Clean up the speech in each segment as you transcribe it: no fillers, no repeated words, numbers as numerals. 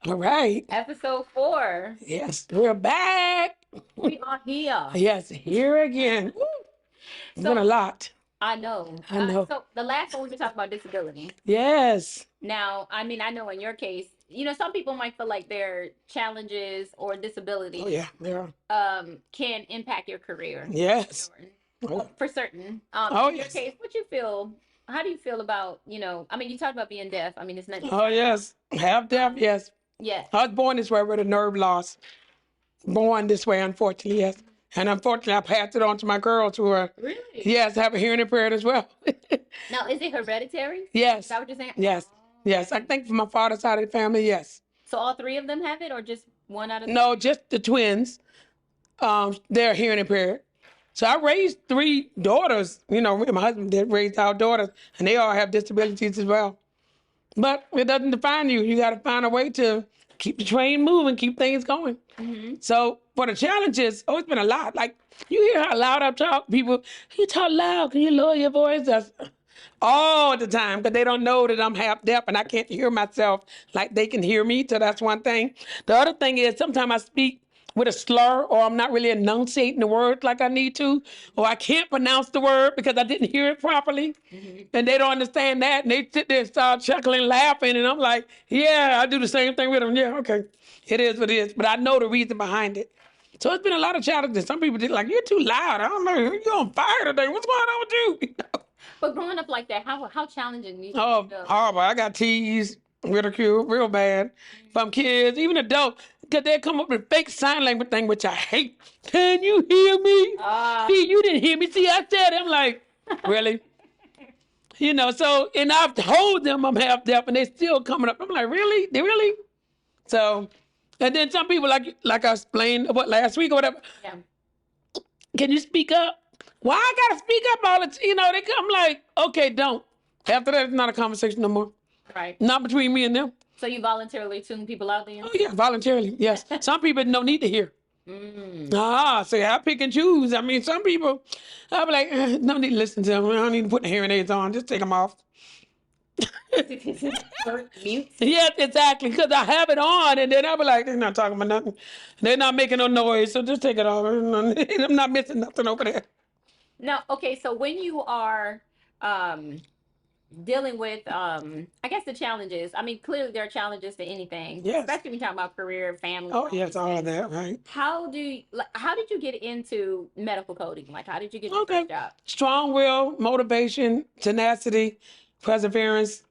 All right. Episode 4. Yes, we're back. We are here. Yes, here again. Woo. It's been a So lot. I know. I know. So the last one we were talking about disability. Yes. Now, I mean, I know in your case, some people might feel like their challenges or Oh, disabilities yeah, there are. can impact your career. Yes. Sure. Oh, For certain. oh, In your yes. case, what you feel? How do you feel about, I mean, you talked about being deaf. I mean, it's not. Oh, yes. Half deaf, Um, yes. yes. I was born this way with a nerve loss. Born this way, unfortunately, yes. And unfortunately, I passed it on to my girls who are, Really? yes, have a hearing impaired as well. Now, is it hereditary? Is Yes. that what you're saying? Yes. Yes. I Okay. think from my father's side of the family, yes. So all three of them have it, or just one out of the No, three? just the twins. They're hearing impaired. So I raised 3 daughters. My husband did raise our daughters, and they all have disabilities as well. But it doesn't define you. You got to find a way to keep the train moving, keep things going. Mm-hmm. So for the challenges, it's been a lot. Like you hear how loud I talk. People, you talk loud. Can you lower your voice? That's all the time because they don't know that I'm half deaf and I can't hear myself like they can hear me. So that's one thing. The other thing is sometimes I speak with a slur or I'm not really enunciating the word like I need to, or I can't pronounce the word because I didn't hear it properly. Mm-hmm. And they don't understand that. And they sit there and start chuckling, laughing. And I'm like, yeah, I do the same thing with them. Yeah, okay. It is what it is. But I know the reason behind it. So it's been a lot of challenges. Some people did like, you're too loud. I don't know. You're on fire today. What's going on with you? But growing up like that, how challenging you Oh, feel? horrible. I got teased, ridiculed real bad from kids, even adults, because they come up with fake sign language thing, which I hate. Can you hear me? Ah, See, you didn't hear me. See, I said it. I'm like, really? So, and I've told them I'm half deaf, and they're still coming up. I'm like, really? They really? So, and then some people, like I explained, last week or whatever, yeah. can you speak up? Why I gotta speak up all the time? They come like, okay, don't. After that, it's not a conversation no more. Right. Not between me and them. So you voluntarily tune people out then? Oh, yeah, voluntarily, yes. Some people don't need to hear. So I pick and choose. I mean, some people, I'll be like, no need to listen to them. I don't need to put the hearing aids on. Just take them off. Mute. Yes, exactly. Because I have it on, and then I'll be like, they're not talking about nothing. They're not making no noise, so just take it off. I'm not missing nothing over there. Now, okay, so when you are dealing with I guess the challenges, I mean, clearly there are challenges to anything, Yes. especially when you talk about career, family. Oh, yes, all of that, right? How did you get into medical coding? Like, how did you get your Okay. first job? Strong will, motivation, tenacity, perseverance.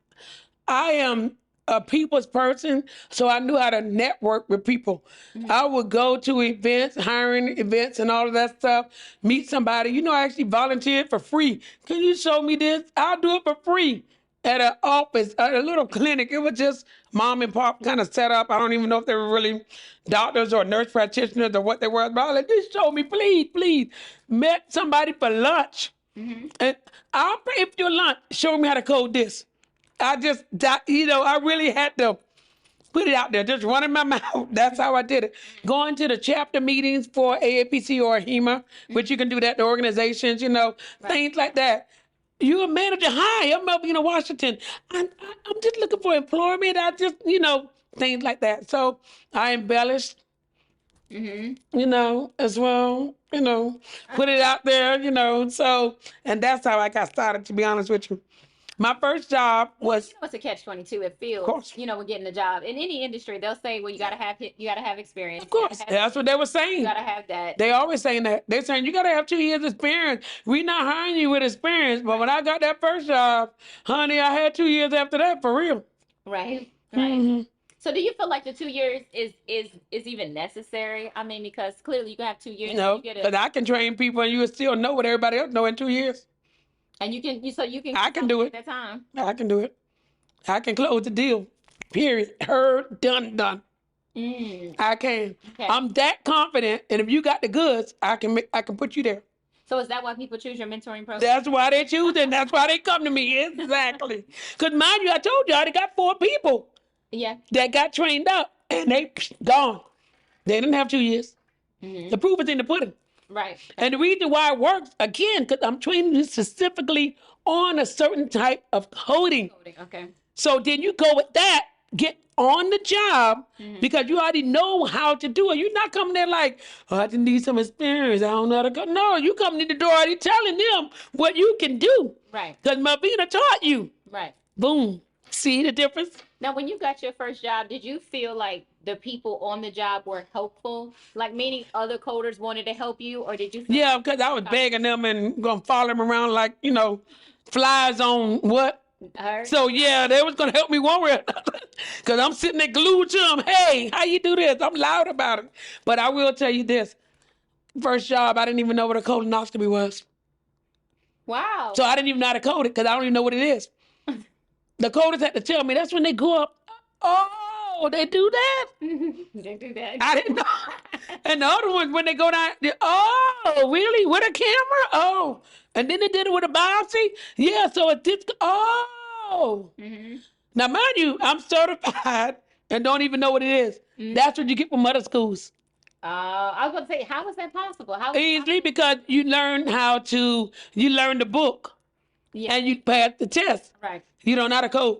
I am a people's person, so I knew how to network with people. I would go to events, hiring events and all of that stuff, meet somebody. I actually volunteered for free. Can you show me this? I'll do it for free at an office, at a little clinic. It was just mom and pop kind of set up. I don't even know if they were really doctors or nurse practitioners or what they were. But I was like, just show me, please, please. Met somebody for lunch. And I'll pay for your lunch. Show me how to code this. I just, I really had to put it out there, just running my mouth. That's how I did it. Going to the chapter meetings for AAPC or HEMA, which you can do that, the organizations, things like that. You a manager? Hi, I'm up, Washington. I'm just looking for employment. I just, things like that. So I embellished, as well, put it out there, so, and that's how I got started, to be honest with you. My first job was, It's a catch-22. It feels, course. When getting a job in any industry, they'll say, well, you gotta have experience. of course, that's what they were saying. You gotta have that. They always saying that. They're saying you gotta have 2 years experience. We not hiring you with experience. But when I got that first job, honey, I had 2 years after that for real. Right. Right. So do you feel like the 2 years is even necessary? I mean, because clearly you can have 2 years. No, because I can train people and you will still know what everybody else know in 2 years. And you can I can do it. at that time. I can do it. I can close the deal. Period. Heard, done. I can. Okay. I'm that confident, and if you got the goods, I can put you there. So is that why people choose your mentoring program? That's why they choose it. That's why they come to me. Exactly. Because mind you, I told you I already got 4 people Yeah. that got trained up, and they gone. They didn't have 2 years. The proof is in the pudding. Right. And the reason why it works, again, because I'm training you specifically on a certain type of coding. Okay. So then you go with that, get on the job because you already know how to do it. You're not coming there like, oh, I just need some experience. I don't know how to go. No, you coming in the door already telling them what you can do. Right. Because Melvina taught you. Right. Boom. See the difference? Now, when you got your first job, did you feel like the people on the job were helpful? Like meaning other coders wanted to help you, or did you feel Yeah, because I was begging them and going to follow them around like, flies on what? her? So, yeah, they was going to help me one way or another. Because I'm sitting there glued to them. Hey, how you do this? I'm loud about it. But I will tell you this. First job, I didn't even know what a colonoscopy was. Wow. So I didn't even know how to code it because I don't even know what it is. The coders had to tell me. That's when they go up. Oh, they do that? They do that. I didn't know. And the other ones, when they go down, oh, really? With a camera? Oh. And then they did it with a biopsy? Yeah, so it did. Oh. Now, mind you, I'm certified and don't even know what it is. That's what you get from other schools. I was going to say, how is that possible? How Easily because you learn the book Yeah. and you pass the test. Right. You don't know how to code.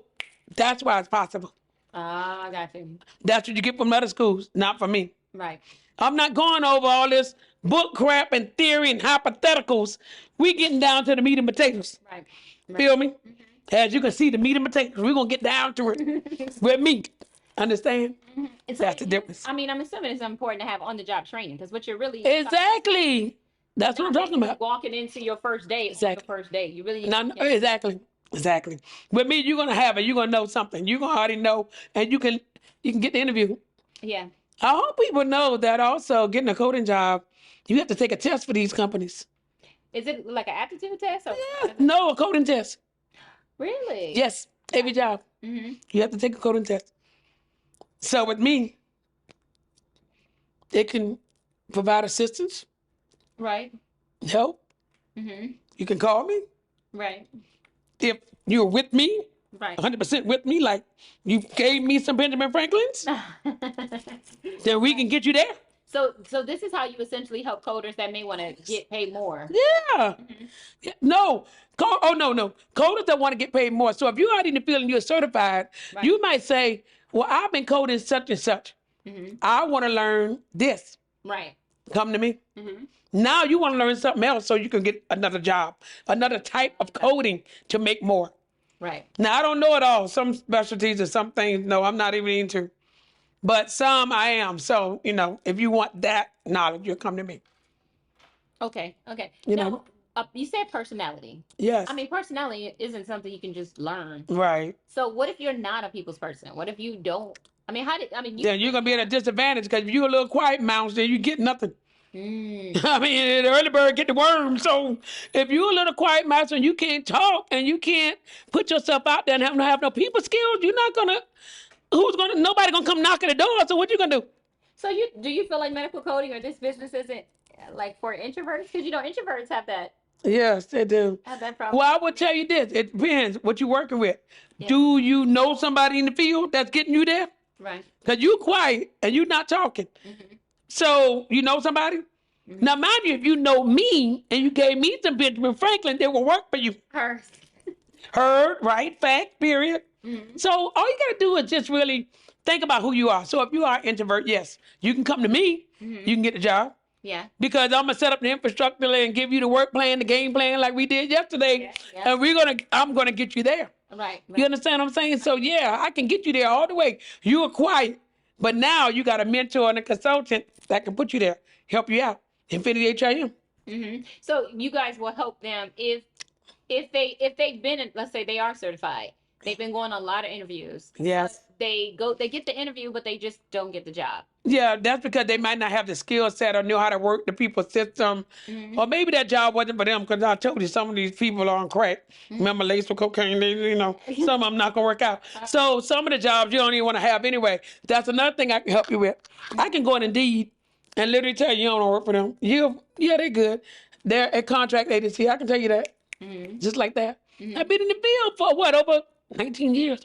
That's why it's possible. I got you. That's what you get from other schools, not from me. Right. I'm not going over all this book crap and theory and hypotheticals. We getting down to the meat and potatoes. Right. Feel me? As you can see, the meat and potatoes, we're going to get down to it with meat. Understand? And That's the difference. I mean, I'm assuming it's important to have on-the-job training because what you're really Exactly. That's what I'm talking about. walking into your first day. Exactly. The first day, you really No, exactly. With me, you're going to have it. You're going to know something. You're going to already know, and you can get the interview. Yeah. I hope people know that also getting a coding job, you have to take a test for these companies. Is it like an aptitude test? Or Yeah, no, a coding test. Really? Yes, every job. Mm-hmm. You have to take a coding test. So with me, they can provide assistance, Right. help. Mm-hmm. You can call me. Right. If you're with me, Right. 100% with me, like you gave me some Benjamin Franklins, then we can get you there. So this is how you essentially help coders that may want to get paid more. Yeah. Yeah. No. No. Coders that want to get paid more. So if you're already in the field and you're certified, Right. you might say, well, I've been coding such and such. Mm-hmm. I want to learn this. Right. Come to me. Mm-hmm. Now you want to learn something else so you can get another job, another type of coding to make more. Right. Now, I don't know it all. Some specialties and some things, no, I'm not even into. But some I am. So, if you want that knowledge, you'll come to me. Okay. Okay. You Now, know? you said personality. Yes. I mean, personality isn't something you can just learn. Right. So what if you're not a people's person? What if you don't? I mean, Then you're going to be at a disadvantage because if you're a little quiet mouse, then you get nothing. I mean, the early bird get the worm. So if you're a little quiet mouse and you can't talk and you can't put yourself out there and have no people skills, you're not going to, nobody going to come knock at the door. So what you going to do? So do you feel like medical coding or this business isn't like for introverts? Because introverts have that Yes, they do. problem. Well, I would tell you this. It depends what you're working with. Yeah. Do you know somebody in the field that's getting you there? Right. Because you're quiet and you're not talking. Mm-hmm. So you know somebody? Mm-hmm. Now, mind you, if you know me and you gave me some Benjamin Franklin, they will work for you. Heard, right, fact, period. Mm-hmm. So all you got to do is just really think about who you are. So if you are an introvert, yes, you can come to me. Mm-hmm. You can get the job. Yeah. Because I'm gonna set up the infrastructure and give you the work plan, the game plan, like we did yesterday, yeah. And I'm gonna get you there. Right. You understand what I'm saying? So yeah, I can get you there all the way. You were quiet, but now you got a mentor and a consultant that can put you there, help you out. Infinity HIM. Mm-hmm. So you guys will help them if they've been, let's say they are certified, they've been going on a lot of interviews. Yes. They get the interview, but they just don't get the job. Yeah, that's because they might not have the skill set or know how to work the people's system. Mm-hmm. Or maybe that job wasn't for them because I told you some of these people are on crack. Mm-hmm. Remember laced with cocaine, some of them not going to work out. So some of the jobs you don't even want to have anyway. That's another thing I can help you with. I can go on Indeed and literally tell you don't work for them. Yeah, they're good. They're a contract agency. I can tell you that. Mm-hmm. Just like that. Mm-hmm. I've been in the field for over 19 years.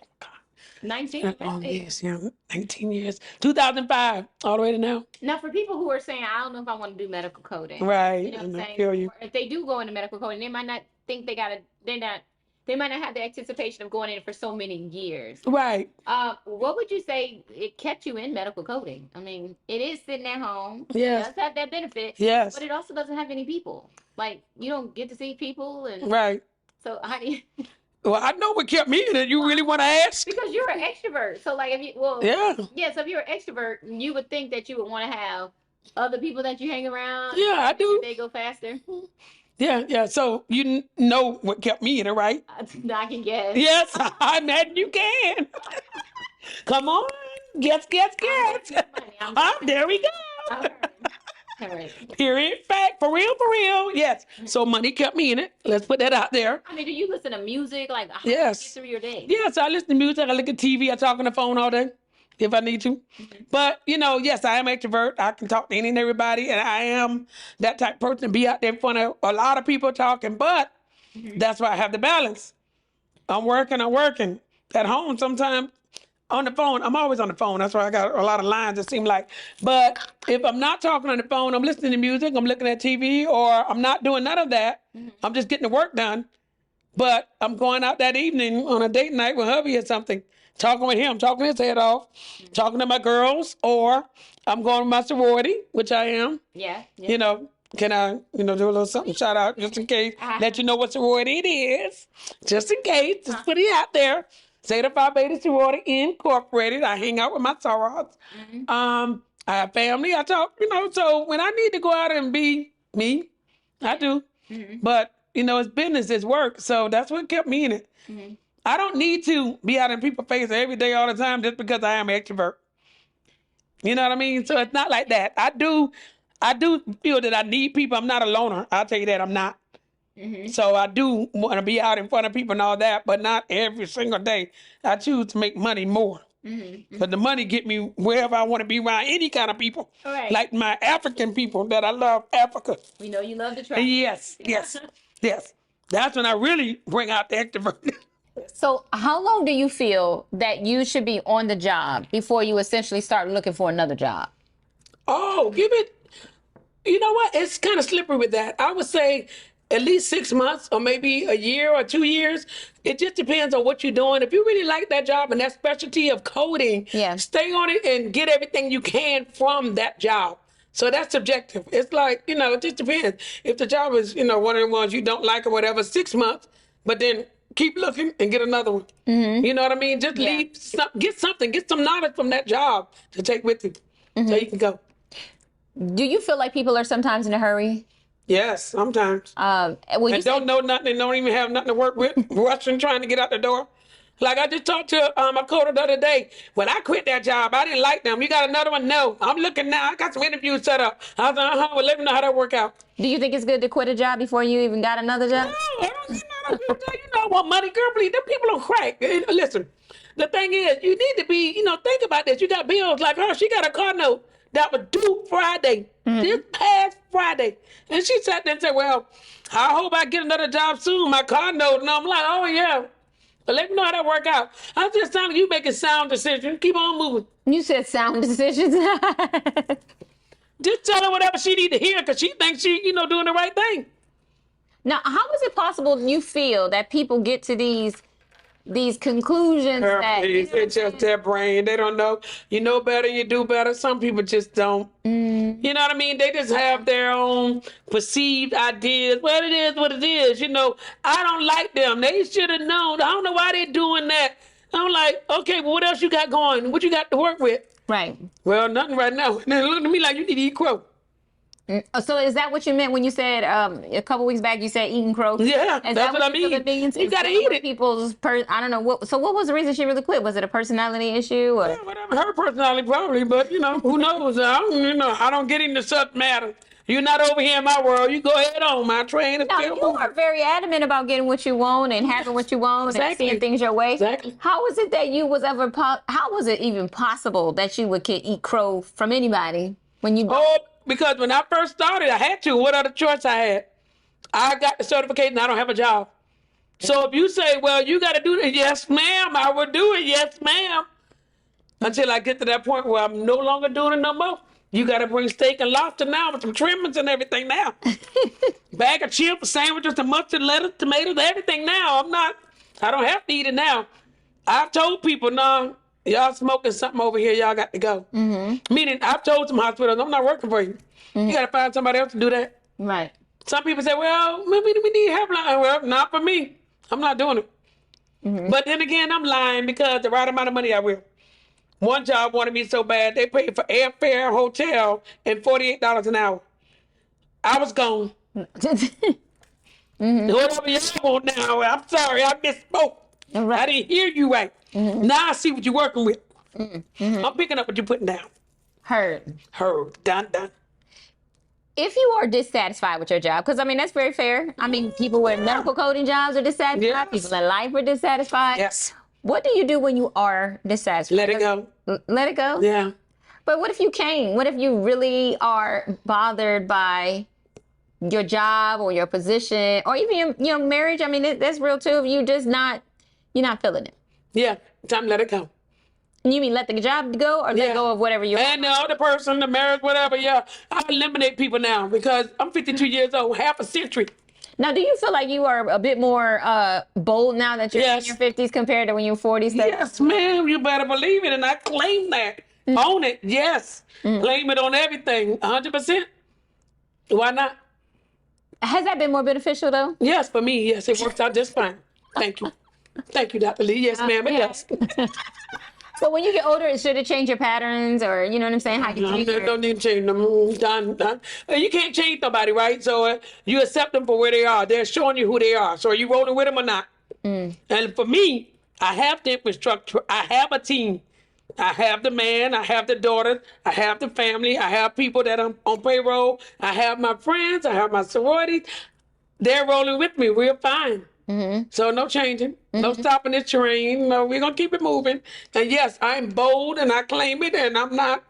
19? Yes, yeah, 19 years. 2005, all the way to now. Now, for people who are saying, I don't know if I want to do medical coding. Right, you know what I'm saying? Feel you. Or if they do go into medical coding, they might not think they're not they might not have the anticipation of going in for so many years. Right. What would you say it kept you in medical coding? I mean, it is sitting at home. Yes. It does have that benefit. Yes. But it also doesn't have any people. Like, you don't get to see people. And Right. so how do you... Well, I know what kept me in it. You really want to ask? Because you're an extrovert. So, like, if you... Well, Yeah. yeah, so if you're an extrovert, you would think that you would want to have other people that you hang around. Yeah, I do. They go faster. Yeah. So you know what kept me in it, right? I can guess. Yes, I imagine you can. Come on. Guess. There we go. All right. Period. Fact. For real. Yes. So money kept me in it. Let's put that out there. I mean, do you listen to music? Like, how Yes. do you get through your day? Yes, I listen to music. I look at TV. I talk on the phone all day if I need to. But, yes, I am an extrovert. I can talk to any and everybody. And I am that type of person to be out there in front of a lot of people talking. But that's why I have the balance. I'm working. At home sometimes on the phone. I'm always on the phone. That's why I got a lot of lines, it seems like. But if I'm not talking on the phone, I'm listening to music, I'm looking at TV, or I'm not doing none of that. I'm just getting the work done. But I'm going out that evening on a date night with hubby or something, talking with him, talking his head off, talking to my girls, or I'm going to my sorority, which I am. Yeah. Can I, do a little something, shout out, just in case, let you know what sorority it is, just in case, just put it out there. Zeta Phi Beta Sorority Incorporated. I hang out with my sorors. I have family. I talk, so when I need to go out and be me, I do. But, it's business, it's work. So that's what kept me in it. I don't need to be out in people's face every day, all the time, just because I am an extrovert. You know what I mean? So it's not like that. I do feel that I need people. I'm not a loner. I'll tell you that I'm not. So I do want to be out in front of people and all that, but not every single day. I choose to make money more. But the money get me wherever I want to be around any kind of people. Right. Like my African people that I love Africa. We know you love to travel. Yes. That's when I really bring out the extrovert. So how long do you feel that you should be on the job before you essentially start looking for another job? Oh, give it, you know what? It's kind of slippery with that. I would say at least 6 months or maybe a year or 2 years. It just depends on what you're doing. If you really like that job and that specialty of coding, stay on it and get everything you can from that job. So that's subjective. It's like, it just depends. If the job is, one of the ones you don't like or whatever, 6 months, but then keep looking and get another one. You know what I mean? Just get some knowledge from that job to take with you so you can go. Do you feel like people are sometimes in a hurry? Yes, sometimes. And don't know nothing and don't even have nothing to work with, rushing, trying to get out the door. Like I just talked to my coder the other day. When I quit that job, I didn't like them. You got another one? No. I'm looking now. I got some interviews set up. I was like, well, let me know how that work out. Do you think it's good to quit a job before you even got another job? No, I want money, girl, please. Them people don't crack. Listen, the thing is, you need to be, think about this. You got bills like her. She got a car note that was due Friday, this past Friday. And she sat there and said, well, I hope I get another job soon. My car note. And I'm like, oh, yeah. But let me know how that work out. I'm just telling you, making sound decisions. Keep on moving. You said sound decisions. Just tell her whatever she need to hear because she thinks she, doing the right thing. Now, how is it possible you feel that people get to these conclusions that it's just their brain. They don't know. You know better, you do better. Some people just don't. You know what I mean? They just have their own perceived ideas. Well, it is what it is. I don't like them. They should have known. I don't know why they're doing that. I'm like, okay, well, what else you got going? What you got to work with? Right. Well, nothing right now. And they look at me like you need to eat crow. So is that what you meant when you said a couple weeks back you said eating crow? Yeah, is that's what I mean. You gotta eat it. People's I don't know what. So what was the reason she really quit? Was it a personality issue? Or? Yeah, whatever. Her personality probably, but who knows? I don't get into such matters. You're not over here in my world. You go ahead on. My train is still moving. You are very adamant about getting what you want and having what you want and seeing things your way. Exactly. How was it that you was ever? How was it even possible that you would eat crow from anybody when you? Because when I first started, I had to. What other choice I had? I got the certification. I don't have a job. So if you say, well, you got to do it. Yes, ma'am. I will do it. Yes, ma'am. Until I get to that point where I'm no longer doing it no more. You got to bring steak and lobster now with some trimmings and everything now. Bag of chips, sandwiches, and mustard, lettuce, tomatoes, everything now. I'm not I don't have to eat it now. I've told people, no, y'all smoking something over here, y'all got to go. Meaning, I've told some hospitals, I'm not working for you. You got to find somebody else to do that. Right. Some people say, well, maybe we need help. Well, not for me. I'm not doing it. But then again, I'm lying because the right amount of money I will. One job wanted me so bad, they paid for airfare, hotel, and $48 an hour. I was gone. Whatever y'all want now, I'm sorry, I misspoke. Right. I didn't hear you right. Now I see what you're working with. I'm picking up what you're putting down. Heard. Heard. Done. If you are dissatisfied with your job, because I mean that's very fair. I mean, people with medical coding jobs are dissatisfied. Yes. People in life are dissatisfied. Yes. What do you do when you are dissatisfied? Let it go. Let it go. Yeah. But what if you can't? What if you really are bothered by your job or your position or even your marriage? I mean, that's real too. If you're not feeling it. Yeah. Time to let it go. You mean let the job go or Yeah. let go of whatever you And the other person, the marriage, whatever, yeah. I eliminate people now because I'm 52 years old, half a century. Now, do you feel like you are a bit more bold now that you're Yes. in your 50s compared to when you were 40s? Yes, ma'am. You better believe it. And I claim that. Own it. Yes. Claim it on everything. 100%. Why not? Has that been more beneficial though? Yes, for me, yes. It works out just fine. Thank you. Thank you, Dr. Lee. Yes, ma'am. It yeah. does. But when you get older, should it change your patterns or you know what I'm saying? How you treat your... Don't need to change them. Done. You can't change nobody, right? So you accept them for where they are. They're showing you who they are. So are you rolling with them or not? And for me, I have the infrastructure. I have a team. I have the man. I have the daughters. I have the family. I have people that I'm on payroll. I have my friends. I have my sororities. They're rolling with me. We're fine. So no changing, no stopping this train. No, we're going to keep it moving. And yes, I'm bold and I claim it and I'm not,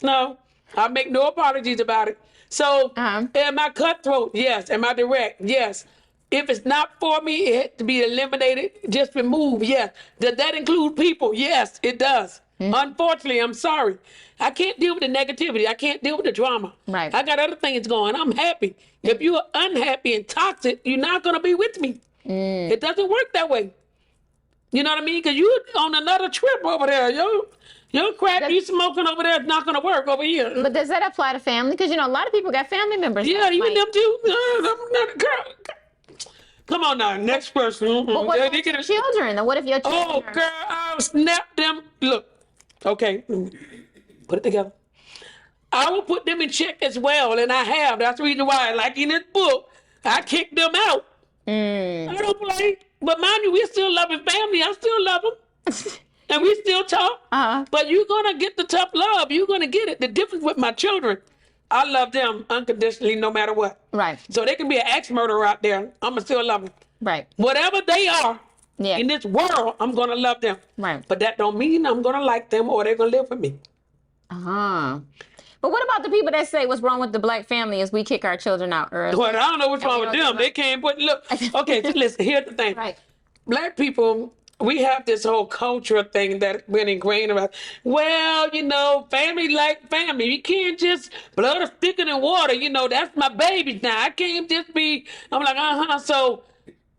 no, I make no apologies about it. So am I cutthroat? Yes. Am I direct? Yes. If it's not for me, it has to be eliminated, just remove. Yes. Does that include people? Yes, it does. Unfortunately, I'm sorry. I can't deal with the negativity. I can't deal with the drama. Right. I got other things going. I'm happy. If you're unhappy and toxic, you're not going to be with me. It doesn't work that way. You know what I mean? Because you on another trip over there. Your crap you smoking over there is not going to work over here. But does that apply to family? Because, a lot of people got family members. Yeah, that even might- them too. Girl. Come on now, next person. But what They about get your it. children? What if your children Oh, are- girl, I'll snap them. Look, okay, put it together. I will put them in check as well, and I have. That's the reason why, like in this book, I kicked them out. I don't play. But mind you, we're still loving family. I still love them. And we still talk. But you're going to get the tough love. You're going to get it. The difference with my children, I love them unconditionally no matter what. Right. So they can be an ex-murderer out there. I'm going to still love them. Right. Whatever they are Yeah. in this world, I'm going to love them. Right. But that don't mean I'm going to like them or they're going to live with me. But what about the people that say what's wrong with the black family is we kick our children out early? Well, I don't know what's wrong with know them. what They can't put, look. Okay, so listen, here's the thing. Right. Black people, we have this whole culture thing that been ingrained about, well, family like family. You can't just blood is thicker than water. That's my baby now. I can't just be, I'm like, So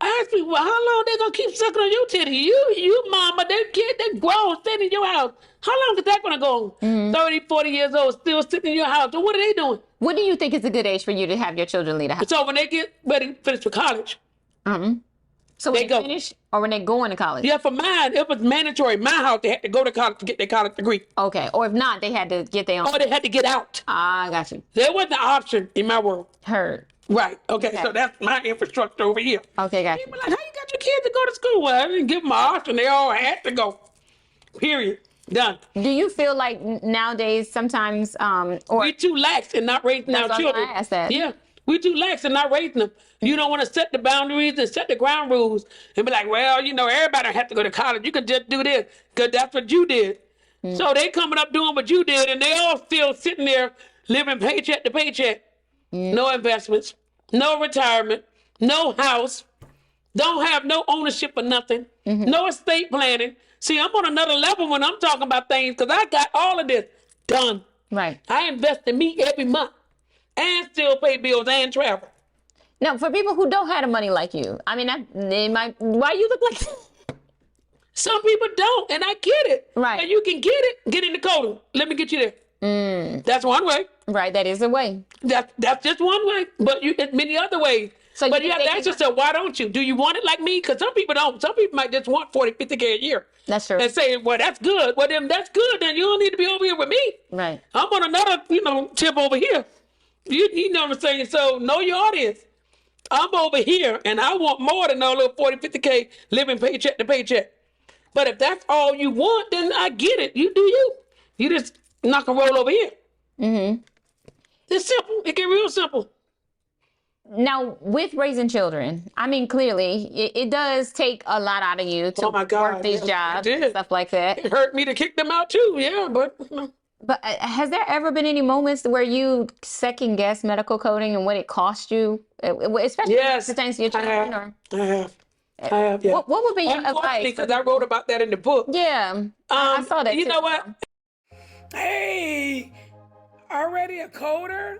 I ask people, well, how long they going to keep sucking on your titty? You mama, that kid, they grown, sitting in your house. How long is that going to go? 30, 40 years old, still sitting in your house. So what are they doing? What do you think is a good age for you to have your children leave the house? So when they get ready to finish with college, So when they they go. finish or when they going to college? yeah, for mine, it was mandatory. My house, they had to go to college to get their college degree. Okay. Or if not, they had to get their own. Or they had to get out. I got you. There wasn't an option in my world. Heard. Right. Okay. Okay. So that's my infrastructure over here. Okay, got you. People like, how you got your kids to go to school? Well, I didn't give them an option. They all had to go. Period. Done. Do you feel like nowadays sometimes, or We too lax in not raising That's our what I was children. gonna ask that. Yeah. We too lax in not raising them. You don't want to set the boundaries and set the ground rules and be like, well, everybody don't have to go to college. You can just do this because that's what you did. So they coming up doing what you did and they all still sitting there living paycheck to paycheck. No investments, no retirement, no house, don't have no ownership of nothing, no estate planning. See, I'm on another level when I'm talking about things because I got all of this done. right? I invest in me every month and still pay bills and travel. No, for people who don't have the money like you, I mean, they might. Why you look like? Some people don't, and I get it. Right. And you can get it. Get in the coding. Let me get you there. That's one way. Right, that is a way. That's just one way. But there's many other ways. So but you you have to think ask yourself, why don't you? Do you want it like me? Because some people don't. Some people might just want 40, 50K a year. That's true. And say, well, that's good. Well, then that's good. Then you don't need to be over here with me. Right. I'm on another, tip over here. You know what I'm saying? So know your audience. I'm over here, and I want more than a little 40, 50K living paycheck to paycheck. But if that's all you want, then I get it. You do you. You just knock and roll over here. Mm-hmm. It's simple. It get real simple. Now, with raising children, I mean, clearly, it does take a lot out of you to Oh my God, work these yes, jobs it and did. stuff like that. It hurt me to kick them out too, yeah, but But has there ever been any moments where you second guess medical coding and what it cost you, especially yes, as it pertains to your I children? have. Or I have, yeah. what would be your advice? Because I wrote about that in the book. Yeah, I saw that. You too. know what? Hey, already a coder?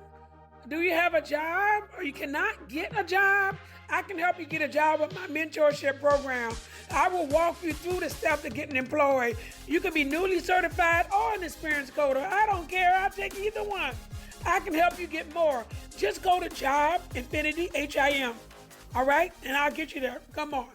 Do you have a job or you cannot get a job? I can help you get a job with my mentorship program. I will walk you through the steps to getting employed. You can be newly certified or an experienced coder. I don't care. I'll take either one. I can help you get more. Just go to Job Infinity HIM. All right? And I'll get you there. Come on.